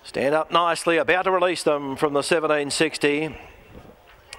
Stand up nicely, about to release them from the 1760.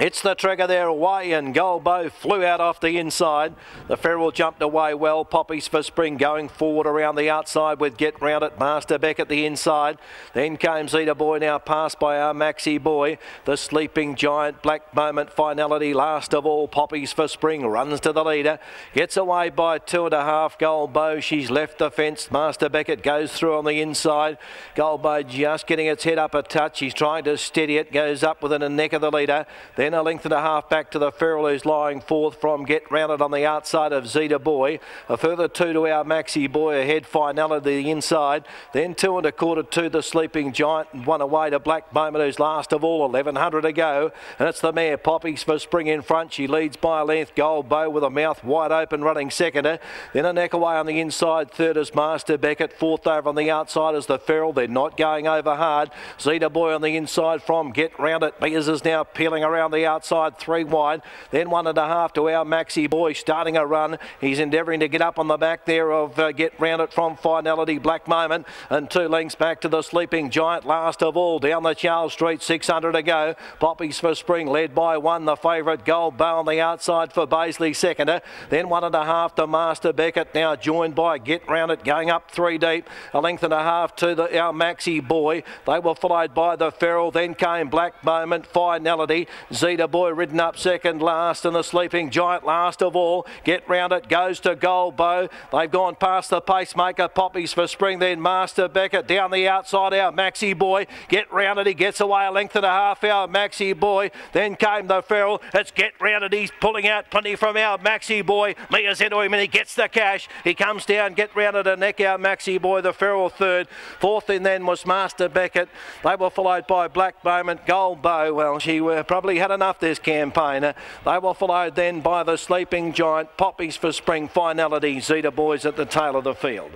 It's the trigger there away, and Goldbow flew out off the inside. The Ferrol jumped away well. Poppies for Spring going forward around the outside with Get Round It. Master Beck at the inside. Then came Zeta Boy, now passed by our Maxi Boy. The Sleeping Giant, Black Moment, Finality. Last of all, Poppies for Spring runs to the leader. Gets away by 2.5. Goldbow, she's left the fence. Master Beckett goes through on the inside. Goldbow just getting its head up a touch. She's trying to steady it. Goes up within a neck of the leader. Then a length and a half back to the Ferrol, who's lying fourth from Get Round It on the outside of Zeta Boy. A further 2 to our Maxi Boy ahead. Finality the inside. Then 2 1/4 to the Sleeping Giant, and 1 away to Black Moment, who's last of all. 1100 to go, and it's the mare Poppies for Spring in front. She leads by a length. Goldbow with a mouth wide open running seconder. Then a neck away on the inside. Third is Master Beckett. Fourth over on the outside is the Ferrol. They're not going over hard. Zeta Boy on the inside from Get Round It. Mears is now peeling around the outside, 3 wide. Then 1.5 to our Maxi Boy starting a run. He's endeavouring to get up on the back there of Get Round It from Finality, Black Moment, and 2 lengths back to the Sleeping Giant. Last of all, down the Charles Street, 600 to go. Poppies for Spring led by 1, the favourite Goldbow on the outside for Baisley seconder. Then 1.5 to Master Beckett, now joined by Get Round It going up 3 deep. A length and a half to our Maxi Boy. They were followed by the Ferrol. Then came Black Moment, Finality. Zeta Boy ridden up second last, and the Sleeping Giant last of all. Get Round It goes to Goldbow. They've gone past the pacemaker. Poppies for Spring, then Master Beckett down the outside. Our Maxi Boy. Get Round It, he gets away a length and a half. Our Maxi Boy. Then came the Ferrol. It's Get Round It. He's pulling out plenty from our Maxi Boy. Mia's into him and he gets the cash. He comes down. Get Round It and neck our Maxi Boy. The Ferrol third. Fourth in then was Master Beckett. They were followed by Black Moment. Goldbow, well, she probably had enough this campaigner. They were followed then by the Sleeping Giant, Poppies for Spring, Finality, Zeta Boys at the tail of the field.